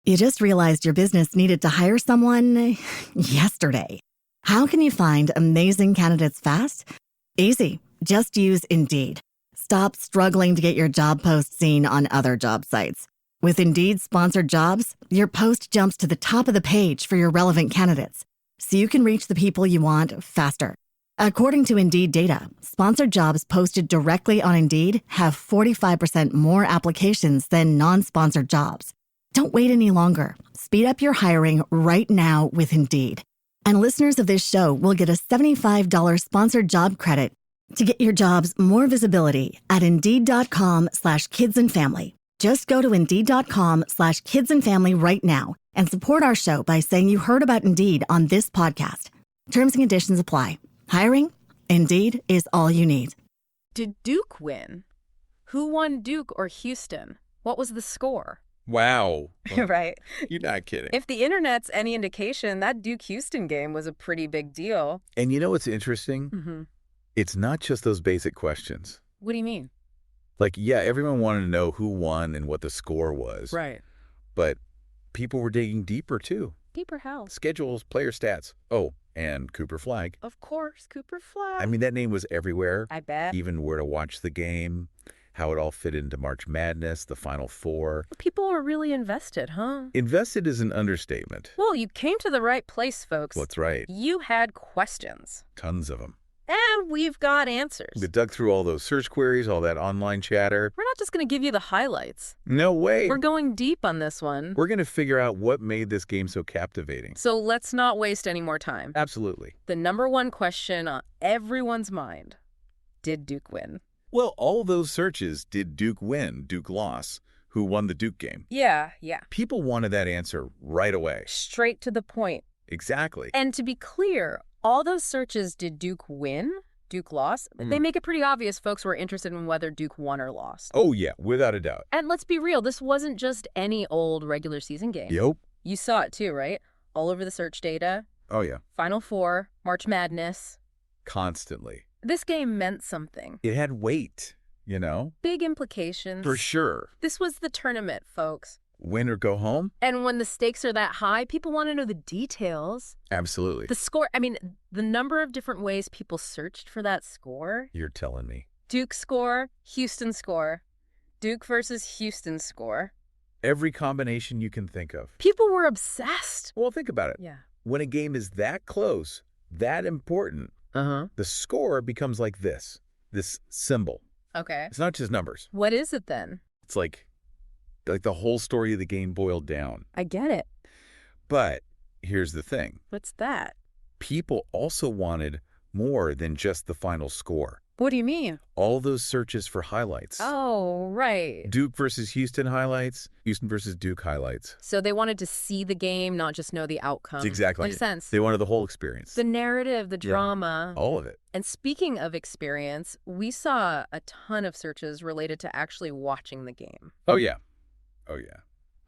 You just realized your business needed to hire someone yesterday. How can you find amazing candidates fast? Easy. Just use Indeed. Stop struggling to get your job post seen on other job sites. With Indeed sponsored jobs, your post jumps to the top of the page for your relevant candidates, so you can reach the people you want faster. According to Indeed data, sponsored jobs posted directly on Indeed have 45% more applications than non-sponsored jobs. Don't wait any longer. Speed up your hiring right now with Indeed. And listeners of this show will get a $75 sponsored job credit to get your jobs more visibility at Indeed.com/kidsandfamily. Just go to Indeed.com/kidsandfamily right now and support our show by saying you heard about Indeed on this podcast. Terms and conditions apply. Hiring? Indeed is all you need. Did Duke win? Who won, Duke or Houston? What was the score? Wow. Right. You're not kidding. If the internet's any indication, that Duke-Houston game was a pretty big deal. And you know what's interesting? Mm-hmm. It's not just those basic questions. What do you mean? Like, yeah, everyone wanted to know who won and what the score was. Right. But people were digging deeper, too. Deeper how? Schedules, player stats. Oh, and Cooper Flag. Of course, Cooper Flag. I mean, that name was everywhere. I bet. Even where to watch the game, how it all fit into March Madness, the Final Four. People were really invested, huh? Invested is an understatement. Well, you came to the right place, folks. That's right. You had questions. Tons of them. And we've got answers. We dug through all those search queries, all that online chatter. We're not just going to give you the highlights. No way. We're going deep on this one. We're going to figure out what made this game so captivating. So let's not waste any more time. Absolutely. The number one question on everyone's mind. Did Duke win? Well, all those searches, did Duke win, Duke loss, who won the Duke game? Yeah. People wanted that answer right away. Straight to the point. Exactly. And to be clear, all those searches, did Duke win, Duke lost, they make it pretty obvious folks were interested in whether Duke won or lost. Oh, yeah, without a doubt. And let's be real, this wasn't just any old regular season game. Yep. You saw it too, right? All over the search data. Oh, yeah. Final Four, March Madness. Constantly. This game meant something. It had weight, you know? Big implications. For sure. This was the tournament, folks. Win or go home? And when the stakes are that high, people want to know the details. Absolutely. The score, I mean, the number of different ways people searched for that score. You're telling me. Duke score, Houston score. Duke versus Houston score. Every combination you can think of. People were obsessed. Well, think about it. Yeah. When a game is that close, that important, the score becomes like this symbol. Okay. It's not just numbers. What is it then? It's like the whole story of the game boiled down. I get it. But here's the thing. What's that? People also wanted more than just the final score. What do you mean? All those searches for highlights. Oh, right. Duke versus Houston highlights, Houston versus Duke highlights. So they wanted to see the game, not just know the outcome. Exactly. Makes sense. They wanted the whole experience. The narrative, the drama. All of it. And speaking of experience, we saw a ton of searches related to actually watching the game. Oh, yeah. Oh, yeah.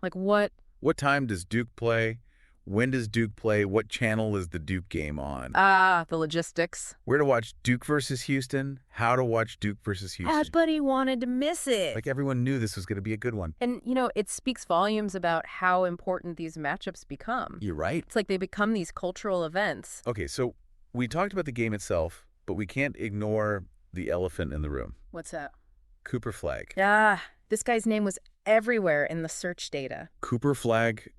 Like what? What time does Duke play? When does Duke play? What channel is the Duke game on? The logistics. Where to watch Duke versus Houston? How to watch Duke versus Houston? Everybody wanted to miss it. Like everyone knew this was going to be a good one. And, it speaks volumes about how important these matchups become. You're right. It's like they become these cultural events. Okay, so we talked about the game itself, but we can't ignore the elephant in the room. What's that? Cooper Flag. This guy's name was everywhere in the search data. Cooper Flag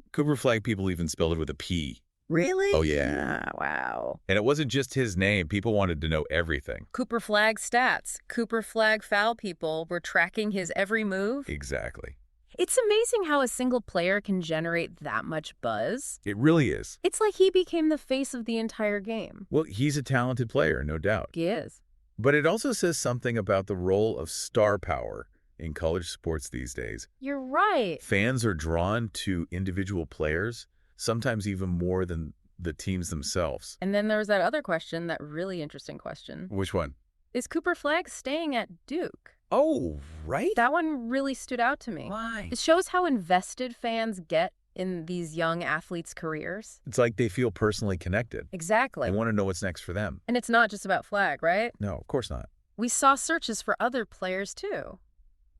people even spelled it with a P. Really? Oh, yeah. Wow. And it wasn't just his name. People wanted to know everything. Cooper Flag stats. Cooper Flag foul people were tracking his every move. Exactly. It's amazing how a single player can generate that much buzz. It really is. It's like he became the face of the entire game. Well, he's a talented player, no doubt. He is. But it also says something about the role of star power in college sports these days. You're right. Fans are drawn to individual players, sometimes even more than the teams themselves. And then there was that other question, that really interesting question. Which one? Is Cooper Flag staying at Duke? Oh, right. That one really stood out to me. Why? It shows how invested fans get in these young athletes' careers. It's like they feel personally connected. Exactly. They want to know what's next for them. And it's not just about Flag, right? No, of course not. We saw searches for other players, too.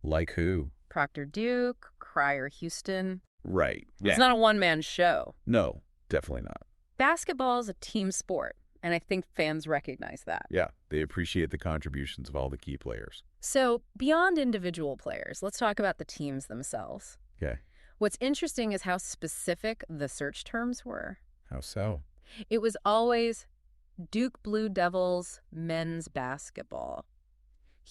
Like who? Proctor Duke, Cryer Houston. Right. It's not a one-man show. No, definitely not. Basketball is a team sport, and I think fans recognize that. Yeah, they appreciate the contributions of all the key players. So beyond individual players, let's talk about the teams themselves. Okay. What's interesting is how specific the search terms were. How so? It was always Duke Blue Devils men's basketball,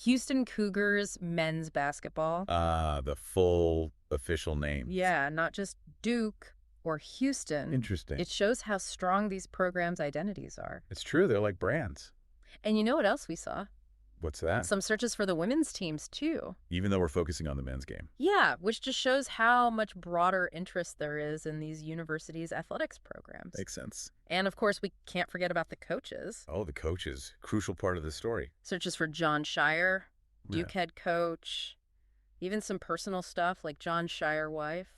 Houston Cougars men's basketball. The full official names. Yeah, not just Duke or Houston. Interesting. It shows how strong these programs' identities are. It's true. They're like brands. And you know what else we saw? What's that? Some searches for the women's teams, too. Even though we're focusing on the men's game. Yeah, which just shows how much broader interest there is in these universities' athletics programs. Makes sense. And, of course, we can't forget about the coaches. Oh, the coaches. Crucial part of the story. Searches for John Shire, Duke head coach, even some personal stuff like John Shire wife.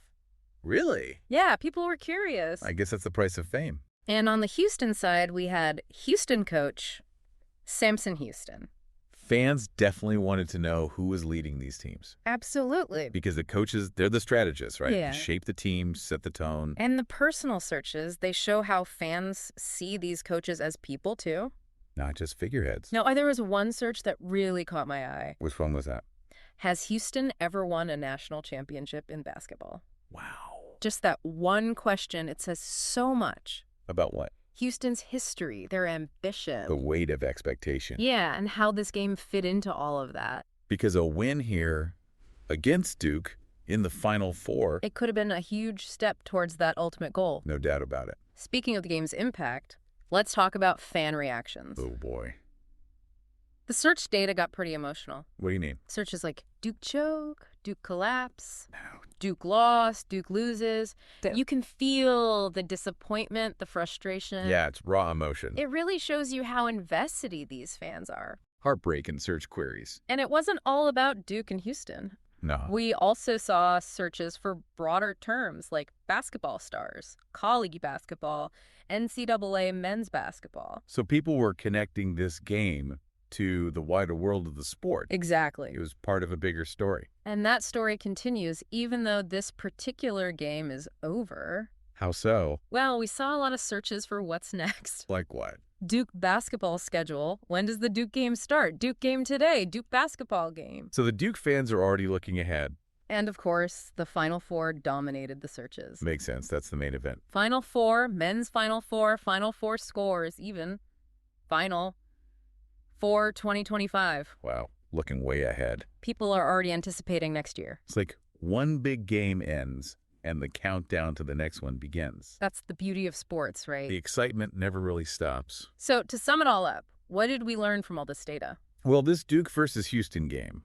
Really? Yeah, people were curious. I guess that's the price of fame. And on the Houston side, we had Houston coach Samson Houston. Fans definitely wanted to know who was leading these teams. Absolutely. Because the coaches, they're the strategists, right? Yeah. They shape the team, set the tone. And the personal searches, they show how fans see these coaches as people, too. Not just figureheads. No, there was one search that really caught my eye. Which one was that? Has Houston ever won a national championship in basketball? Wow. Just that one question, it says so much. About what? Houston's history, their ambition. The weight of expectation. Yeah, and how this game fit into all of that. Because a win here against Duke in the Final Four. It could have been a huge step towards that ultimate goal. No doubt about it. Speaking of the game's impact, let's talk about fan reactions. Oh, boy. The search data got pretty emotional. What do you mean? Searches like Duke choke, Duke collapse, No. Duke lost, Duke loses. Duke. You can feel the disappointment, the frustration. Yeah, it's raw emotion. It really shows you how invested these fans are. Heartbreak in search queries. And it wasn't all about Duke and Houston. No. We also saw searches for broader terms like basketball stars, college basketball, NCAA men's basketball. So people were connecting this game to the wider world of the sport. Exactly. It was part of a bigger story. And that story continues even though this particular game is over. How so? Well, we saw a lot of searches for what's next. Like what? Duke basketball schedule. When does the Duke game start? Duke game today. Duke basketball game. So the Duke fans are already looking ahead. And of course, the Final Four dominated the searches. Makes sense. That's the main event. Final Four, men's Final Four scores, even. Final Four 2025. Wow. Looking way ahead. People are already anticipating next year. It's like one big game ends and the countdown to the next one begins. That's the beauty of sports, right? The excitement never really stops. So to sum it all up, what did we learn from all this data? Well, this Duke versus Houston game,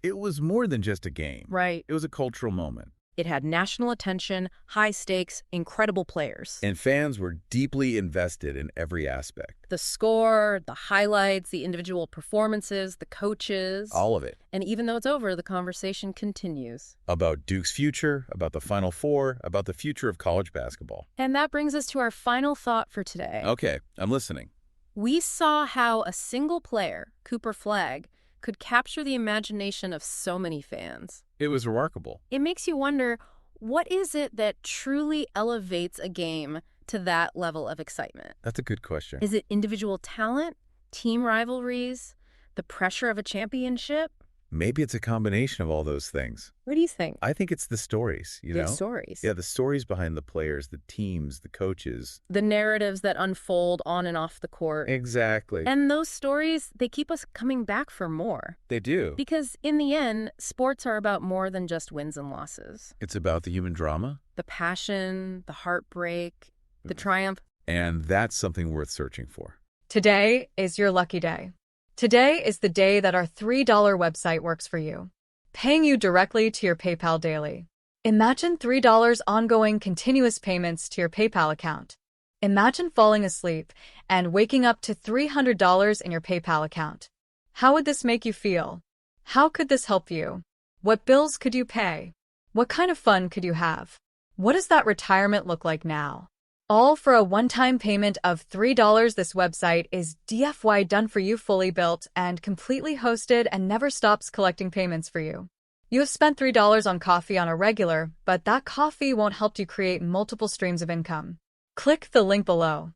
it was more than just a game. Right. It was a cultural moment. It had national attention, high stakes, incredible players. And fans were deeply invested in every aspect. The score, the highlights, the individual performances, the coaches. All of it. And even though it's over, the conversation continues. About Duke's future, about the Final Four, about the future of college basketball. And that brings us to our final thought for today. Okay, I'm listening. We saw how a single player, Cooper Flagg, could capture the imagination of so many fans. It was remarkable. It makes you wonder, what is it that truly elevates a game to that level of excitement? That's a good question. Is it individual talent, team rivalries, the pressure of a championship? Maybe it's a combination of all those things. What do you think? I think it's the stories, you know? The stories. Yeah, the stories behind the players, the teams, the coaches. The narratives that unfold on and off the court. Exactly. And those stories, they keep us coming back for more. They do. Because in the end, sports are about more than just wins and losses. It's about the human drama. The passion, the heartbreak, the triumph. And that's something worth searching for. Today is your lucky day. Today is the day that our $3 website works for you, paying you directly to your PayPal daily. Imagine $3 ongoing continuous payments to your PayPal account. Imagine falling asleep and waking up to $300 in your PayPal account. How would this make you feel? How could this help you? What bills could you pay? What kind of fun could you have? What does that retirement look like now? All for a one-time payment of $3. This website is DFY done for you, fully built and completely hosted, and never stops collecting payments for you. You have spent $3 on coffee on a regular, but that coffee won't help you create multiple streams of income. Click the link below.